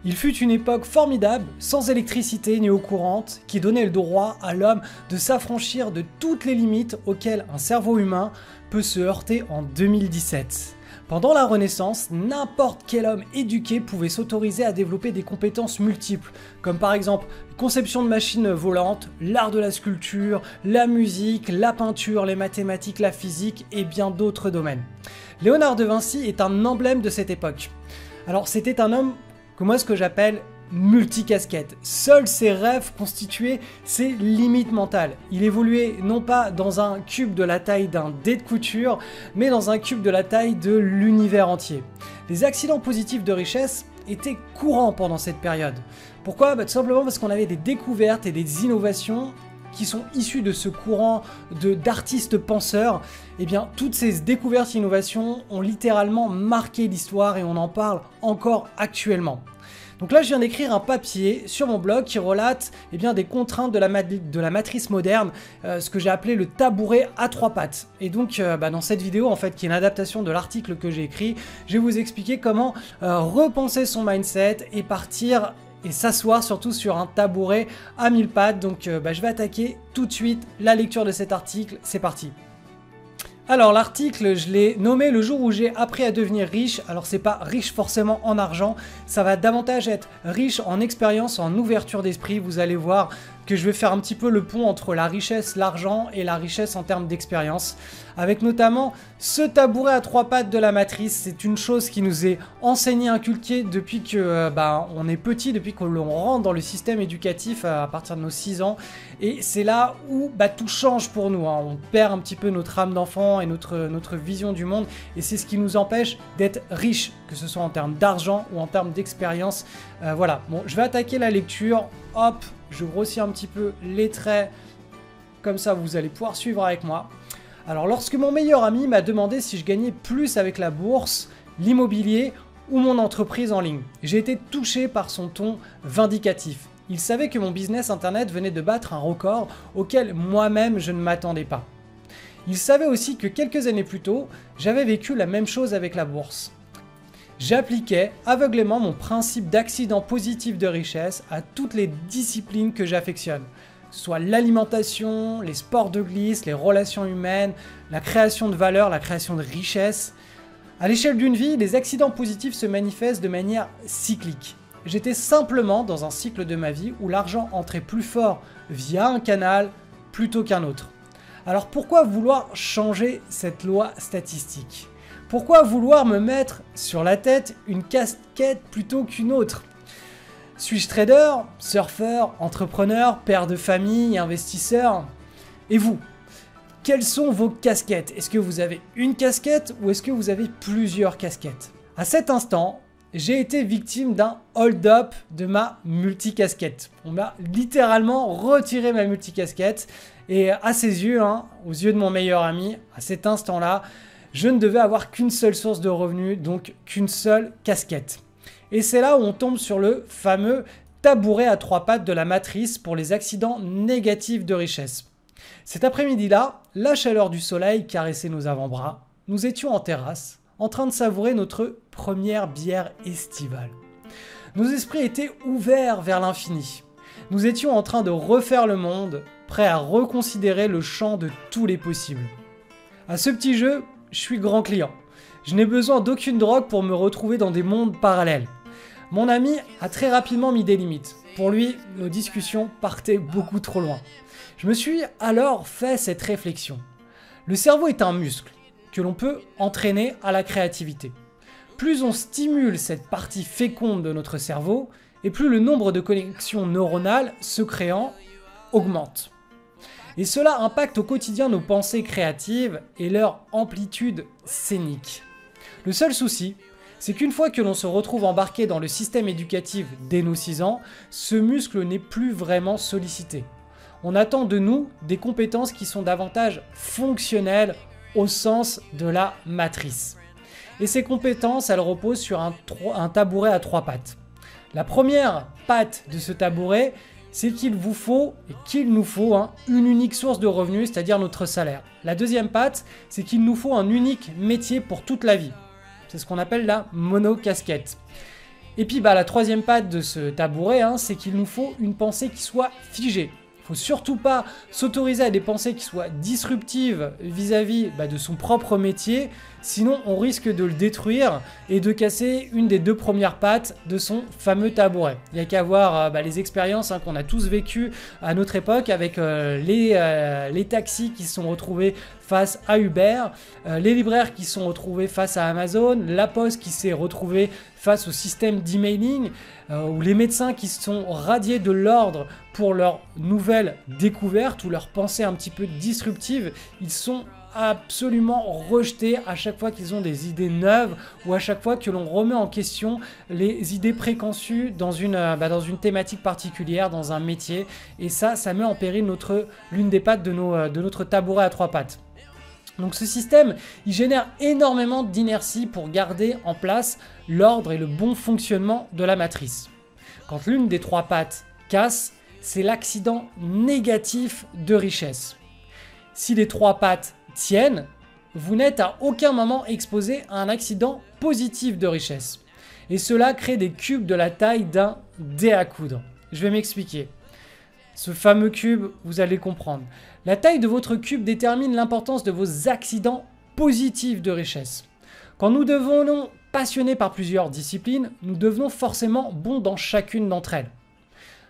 Il fut une époque formidable, sans électricité ni eau courante, qui donnait le droit à l'homme de s'affranchir de toutes les limites auxquelles un cerveau humain peut se heurter en 2017. Pendant la Renaissance, n'importe quel homme éduqué pouvait s'autoriser à développer des compétences multiples, comme par exemple conception de machines volantes, l'art de la sculpture, la musique, la peinture, les mathématiques, la physique et bien d'autres domaines. Léonard de Vinci est un emblème de cette époque. Alors c'était un homme que moi ce que j'appelle multicasquette. Seuls ses rêves constituaient ses limites mentales. Il évoluait non pas dans un cube de la taille d'un dé de couture, mais dans un cube de la taille de l'univers entier. Les accidents positifs de richesse étaient courants pendant cette période. Pourquoi ? Tout simplement parce qu'on avait des découvertes et des innovations qui sont issues de ce courant d'artistes penseurs. Et bien, toutes ces découvertes et innovations ont littéralement marqué l'histoire et on en parle encore actuellement. Donc là, je viens d'écrire un papier sur mon blog qui relate des contraintes de la matrice moderne, ce que j'ai appelé le tabouret à trois pattes. Et donc, dans cette vidéo, en fait, qui est une adaptation de l'article que j'ai écrit, je vais vous expliquer comment repenser son mindset et partir et s'asseoir surtout sur un tabouret à 1000 pattes. Donc, je vais attaquer tout de suite la lecture de cet article. C'est parti. Alors l'article, je l'ai nommé le jour où j'ai appris à devenir riche. Alors c'est pas riche forcément en argent, ça va davantage être riche en expérience, en ouverture d'esprit. Vous allez voir que je vais faire un petit peu le pont entre la richesse, l'argent et la richesse en termes d'expérience. Avec notamment ce tabouret à trois pattes de la matrice. C'est une chose qui nous est enseignée, inculquée depuis que on est petit, depuis que l'on rentre dans le système éducatif à partir de nos 6 ans. Et c'est là où tout change pour nous. On perd un petit peu notre âme d'enfant et notre vision du monde. Et c'est ce qui nous empêche d'être riche, que ce soit en termes d'argent ou en termes d'expérience. Voilà, bon, je vais attaquer la lecture. Hop, je grossis un petit peu les traits. Comme ça, vous allez pouvoir suivre avec moi. Alors, lorsque mon meilleur ami m'a demandé si je gagnais plus avec la bourse, l'immobilier ou mon entreprise en ligne, j'ai été touché par son ton vindicatif. Il savait que mon business internet venait de battre un record auquel moi-même je ne m'attendais pas. Il savait aussi que quelques années plus tôt, j'avais vécu la même chose avec la bourse. J'appliquais aveuglément mon principe d'accident positif de richesse à toutes les disciplines que j'affectionne. Soit l'alimentation, les sports de glisse, les relations humaines, la création de valeur, la création de richesse. À l'échelle d'une vie, les accidents positifs se manifestent de manière cyclique. J'étais simplement dans un cycle de ma vie où l'argent entrait plus fort via un canal plutôt qu'un autre. Alors pourquoi vouloir changer cette loi statistique ? Pourquoi vouloir me mettre sur la tête une casquette plutôt qu'une autre ? Suis-je trader, surfeur, entrepreneur, père de famille, investisseur ? Et vous ? Quelles sont vos casquettes ? Est-ce que vous avez une casquette ou est-ce que vous avez plusieurs casquettes ? À cet instant, j'ai été victime d'un hold-up de ma multicasquette. On m'a littéralement retiré ma multicasquette et à ses yeux, aux yeux de mon meilleur ami, à cet instant-là, je ne devais avoir qu'une seule source de revenus, donc qu'une seule casquette. Et c'est là où on tombe sur le fameux tabouret à trois pattes de la matrice pour les accidents négatifs de richesse. Cet après-midi-là, la chaleur du soleil caressait nos avant-bras. Nous étions en terrasse, en train de savourer notre première bière estivale. Nos esprits étaient ouverts vers l'infini. Nous étions en train de refaire le monde, prêts à reconsidérer le champ de tous les possibles. À ce petit jeu, je suis grand client. Je n'ai besoin d'aucune drogue pour me retrouver dans des mondes parallèles. Mon ami a très rapidement mis des limites. Pour lui, nos discussions partaient beaucoup trop loin. Je me suis alors fait cette réflexion. Le cerveau est un muscle que l'on peut entraîner à la créativité. Plus on stimule cette partie féconde de notre cerveau, et plus le nombre de connexions neuronales se créant augmente. Et cela impacte au quotidien nos pensées créatives et leur amplitude scénique. Le seul souci, c'est qu'une fois que l'on se retrouve embarqué dans le système éducatif dès nos 6 ans, ce muscle n'est plus vraiment sollicité. On attend de nous des compétences qui sont davantage fonctionnelles au sens de la matrice. Et ces compétences, elles reposent sur un tabouret à trois pattes. La première patte de ce tabouret, c'est qu'il nous faut une unique source de revenus, c'est-à-dire notre salaire. La deuxième patte, c'est qu'il nous faut un unique métier pour toute la vie. C'est ce qu'on appelle la monocasquette. Et puis la troisième patte de ce tabouret, c'est qu'il nous faut une pensée qui soit figée. Il ne faut surtout pas s'autoriser à des pensées qui soient disruptives vis-à-vis de son propre métier, sinon on risque de le détruire et de casser une des deux premières pattes de son fameux tabouret. Il n'y a qu'à voir les expériences qu'on a tous vécues à notre époque avec les taxis qui se sont retrouvés face à Uber, les libraires qui se sont retrouvés face à Amazon, la Poste qui s'est retrouvée face au système d'emailing, ou les médecins qui se sont radiés de l'ordre pour leurs nouvelles découvertes ou leurs pensées un petit peu disruptives. Ils sont absolument rejetés à chaque fois qu'ils ont des idées neuves ou à chaque fois que l'on remet en question les idées préconçues dans une thématique particulière, dans un métier. Et ça met en péril l'une des pattes de notre tabouret à trois pattes. Donc ce système, il génère énormément d'inertie pour garder en place l'ordre et le bon fonctionnement de la matrice. Quand l'une des trois pattes casse, c'est l'accident négatif de richesse. Si les trois pattes tiennent, vous n'êtes à aucun moment exposé à un accident positif de richesse. Et cela crée des cubes de la taille d'un dé à coudre. Je vais m'expliquer. Ce fameux cube, vous allez comprendre. La taille de votre cube détermine l'importance de vos accidents positifs de richesse. Quand nous devenons passionnés par plusieurs disciplines, nous devenons forcément bons dans chacune d'entre elles.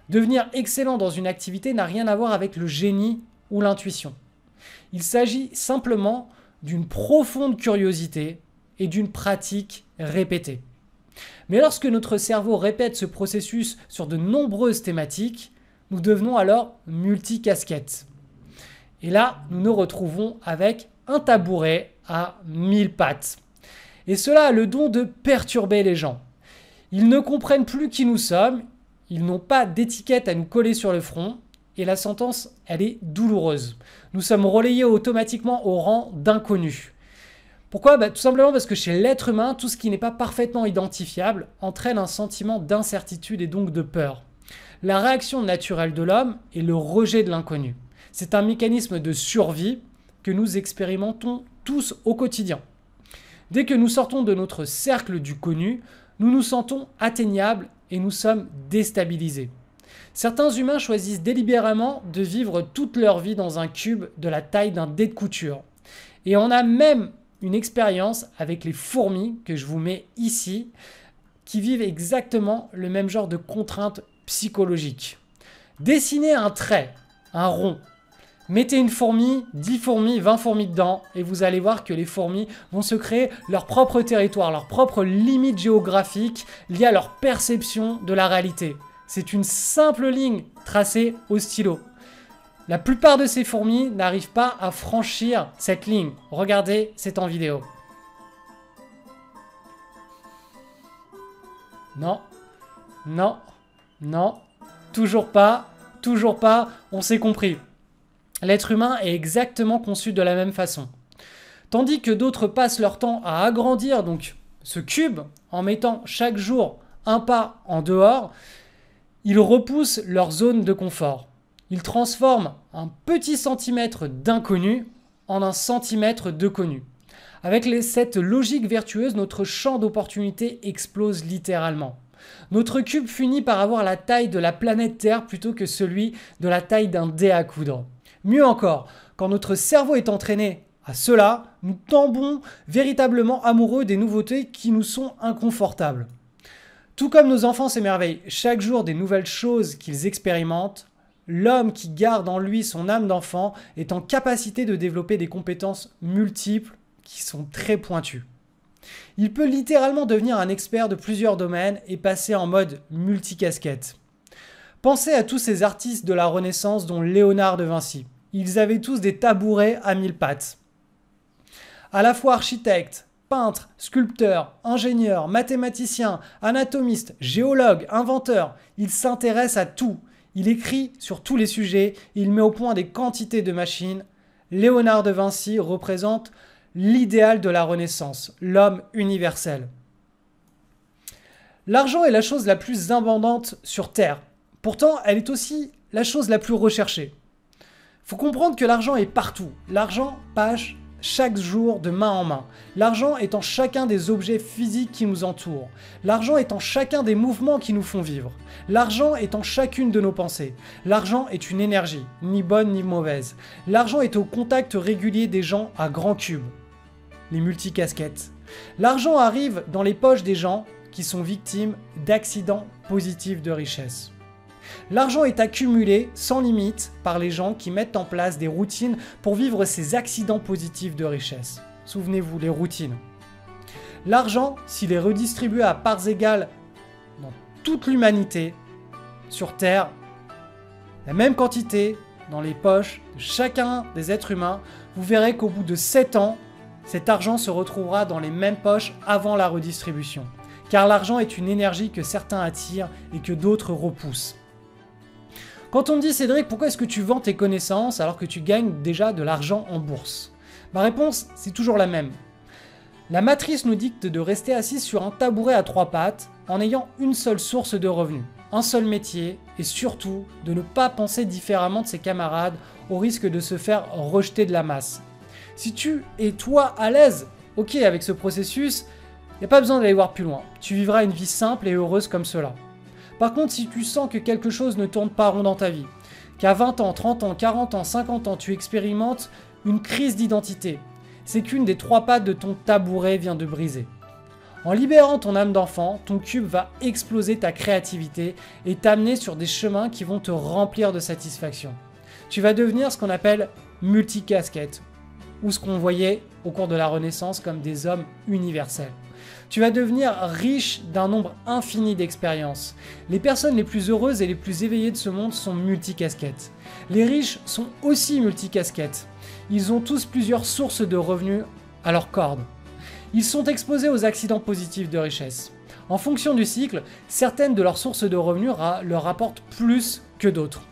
Devenir excellent dans une activité n'a rien à voir avec le génie ou l'intuition. Il s'agit simplement d'une profonde curiosité et d'une pratique répétée. Mais lorsque notre cerveau répète ce processus sur de nombreuses thématiques, nous devenons alors multicasquettes. Et là, nous nous retrouvons avec un tabouret à 1000 pattes. Et cela a le don de perturber les gens. Ils ne comprennent plus qui nous sommes, ils n'ont pas d'étiquette à nous coller sur le front, et la sentence, elle est douloureuse. Nous sommes relayés automatiquement au rang d'inconnus. Pourquoi ? Tout simplement parce que chez l'être humain, tout ce qui n'est pas parfaitement identifiable entraîne un sentiment d'incertitude et donc de peur. La réaction naturelle de l'homme est le rejet de l'inconnu. C'est un mécanisme de survie que nous expérimentons tous au quotidien. Dès que nous sortons de notre cercle du connu, nous nous sentons atteignables et nous sommes déstabilisés. Certains humains choisissent délibérément de vivre toute leur vie dans un cube de la taille d'un dé de couture. Et on a même une expérience avec les fourmis que je vous mets ici, qui vivent exactement le même genre de contraintes psychologiques. Dessinez un trait, un rond. Mettez une fourmi, 10 fourmis, 20 fourmis dedans et vous allez voir que les fourmis vont se créer leur propre territoire, leur propre limite géographique liée à leur perception de la réalité. C'est une simple ligne tracée au stylo. La plupart de ces fourmis n'arrivent pas à franchir cette ligne. Regardez, c'est en vidéo. Non, non, non, toujours pas, on s'est compris. L'être humain est exactement conçu de la même façon. Tandis que d'autres passent leur temps à agrandir donc ce cube en mettant chaque jour un pas en dehors, ils repoussent leur zone de confort. Ils transforment un petit centimètre d'inconnu en un centimètre de connu. Avec cette logique vertueuse, notre champ d'opportunité explose littéralement. Notre cube finit par avoir la taille de la planète Terre plutôt que celui de la taille d'un dé à coudre. Mieux encore, quand notre cerveau est entraîné à cela, nous tombons véritablement amoureux des nouveautés qui nous sont inconfortables. Tout comme nos enfants s'émerveillent chaque jour des nouvelles choses qu'ils expérimentent, l'homme qui garde en lui son âme d'enfant est en capacité de développer des compétences multiples qui sont très pointues. Il peut littéralement devenir un expert de plusieurs domaines et passer en mode multicasquette. Pensez à tous ces artistes de la Renaissance dont Léonard de Vinci. Ils avaient tous des tabourets à 1000 pattes. À la fois architectes, peintres, sculpteurs, ingénieurs, mathématiciens, anatomistes, géologues, inventeurs, il s'intéresse à tout. Il écrit sur tous les sujets, il met au point des quantités de machines. Léonard de Vinci représente l'idéal de la Renaissance, l'homme universel. L'argent est la chose la plus abondante sur Terre. Pourtant, elle est aussi la chose la plus recherchée. Il faut comprendre que l'argent est partout. L'argent passe chaque jour de main en main. L'argent est en chacun des objets physiques qui nous entourent. L'argent est en chacun des mouvements qui nous font vivre. L'argent est en chacune de nos pensées. L'argent est une énergie, ni bonne ni mauvaise. L'argent est au contact régulier des gens à grands cubes. Les multicasquettes. L'argent arrive dans les poches des gens qui sont victimes d'accidents positifs de richesse. L'argent est accumulé sans limite par les gens qui mettent en place des routines pour vivre ces accidents positifs de richesse. Souvenez-vous, les routines. L'argent, s'il est redistribué à parts égales dans toute l'humanité, sur Terre, la même quantité dans les poches de chacun des êtres humains, vous verrez qu'au bout de 7 ans, cet argent se retrouvera dans les mêmes poches avant la redistribution. Car l'argent est une énergie que certains attirent et que d'autres repoussent. Quand on me dit « Cédric, pourquoi est-ce que tu vends tes connaissances alors que tu gagnes déjà de l'argent en bourse ?» Ma réponse, c'est toujours la même. La matrice nous dicte de rester assis sur un tabouret à 3 pattes en ayant une seule source de revenus, un seul métier et surtout de ne pas penser différemment de ses camarades au risque de se faire rejeter de la masse. Si tu es toi à l'aise, ok avec ce processus, il n'y a pas besoin d'aller voir plus loin. Tu vivras une vie simple et heureuse comme cela. Par contre, si tu sens que quelque chose ne tourne pas rond dans ta vie, qu'à 20 ans, 30 ans, 40 ans, 50 ans, tu expérimentes une crise d'identité, c'est qu'une des 3 pattes de ton tabouret vient de briser. En libérant ton âme d'enfant, ton cube va exploser ta créativité et t'amener sur des chemins qui vont te remplir de satisfaction. Tu vas devenir ce qu'on appelle multicasquette, ou ce qu'on voyait au cours de la Renaissance comme des hommes universels. Tu vas devenir riche d'un nombre infini d'expériences. Les personnes les plus heureuses et les plus éveillées de ce monde sont multicasquettes. Les riches sont aussi multicasquettes. Ils ont tous plusieurs sources de revenus à leur corde. Ils sont exposés aux accidents positifs de richesse. En fonction du cycle, certaines de leurs sources de revenus leur rapportent plus que d'autres.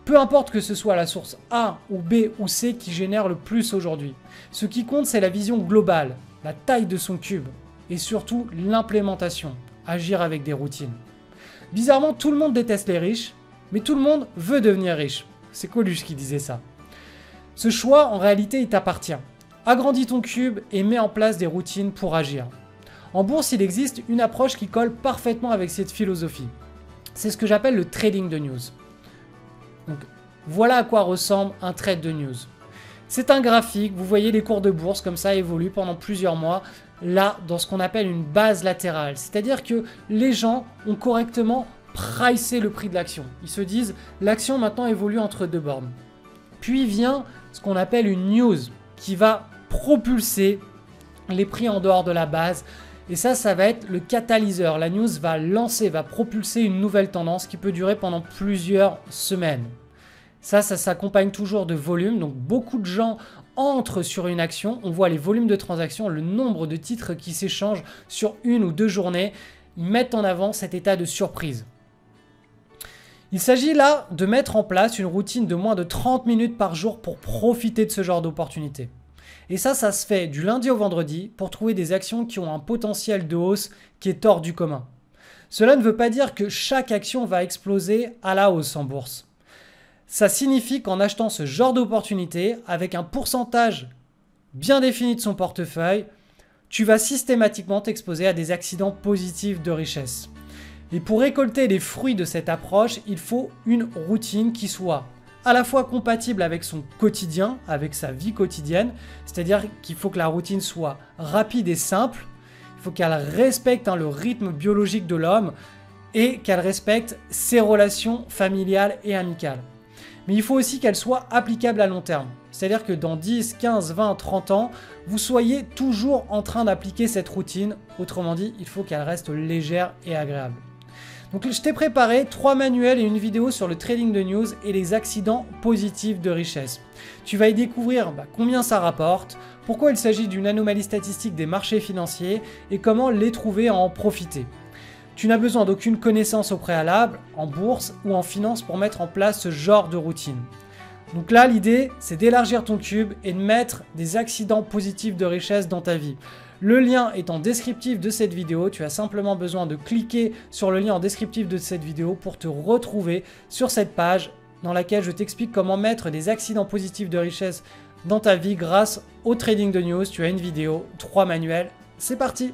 Peu importe que ce soit la source A ou B ou C qui génère le plus aujourd'hui. Ce qui compte, c'est la vision globale, la taille de son cube et surtout l'implémentation, agir avec des routines. Bizarrement, tout le monde déteste les riches, mais tout le monde veut devenir riche. C'est Coluche qui disait ça. Ce choix, en réalité, il t'appartient. Agrandis ton cube et mets en place des routines pour agir. En bourse, il existe une approche qui colle parfaitement avec cette philosophie. C'est ce que j'appelle le trading de news. Donc, voilà à quoi ressemble un trade de news. C'est un graphique, vous voyez les cours de bourse comme ça évoluent pendant plusieurs mois, là dans ce qu'on appelle une base latérale. C'est-à-dire que les gens ont correctement pricé le prix de l'action. Ils se disent l'action maintenant évolue entre 2 bornes. Puis vient ce qu'on appelle une news qui va propulser les prix en dehors de la base. Et ça va être le catalyseur. La news va lancer, va propulser une nouvelle tendance qui peut durer pendant plusieurs semaines. Ça s'accompagne toujours de volume. Donc beaucoup de gens entrent sur une action. On voit les volumes de transactions, le nombre de titres qui s'échangent sur 1 ou 2 journées. Ils mettent en avant cet état de surprise. Il s'agit là de mettre en place une routine de moins de 30 minutes par jour pour profiter de ce genre d'opportunité. Et ça se fait du lundi au vendredi pour trouver des actions qui ont un potentiel de hausse qui est hors du commun. Cela ne veut pas dire que chaque action va exploser à la hausse en bourse. Ça signifie qu'en achetant ce genre d'opportunité, avec un pourcentage bien défini de son portefeuille, tu vas systématiquement t'exposer à des accidents positifs de richesse. Et pour récolter les fruits de cette approche, il faut une routine qui soit à la fois compatible avec son quotidien, avec sa vie quotidienne, c'est-à-dire qu'il faut que la routine soit rapide et simple, il faut qu'elle respecte le rythme biologique de l'homme et qu'elle respecte ses relations familiales et amicales. Mais il faut aussi qu'elle soit applicable à long terme, c'est-à-dire que dans 10, 15, 20, 30 ans, vous soyez toujours en train d'appliquer cette routine, autrement dit, il faut qu'elle reste légère et agréable. Donc je t'ai préparé 3 manuels et une vidéo sur le trading de news et les accidents positifs de richesse. Tu vas y découvrir combien ça rapporte, pourquoi il s'agit d'une anomalie statistique des marchés financiers et comment les trouver et en profiter. Tu n'as besoin d'aucune connaissance au préalable, en bourse ou en finance pour mettre en place ce genre de routine. Donc là, l'idée, c'est d'élargir ton cube et de mettre des accidents positifs de richesse dans ta vie. Le lien est en descriptif de cette vidéo, tu as simplement besoin de cliquer sur le lien en descriptif de cette vidéo pour te retrouver sur cette page dans laquelle je t'explique comment mettre des accidents positifs de richesse dans ta vie grâce au trading de news. Tu as une vidéo, 3 manuels. C'est parti!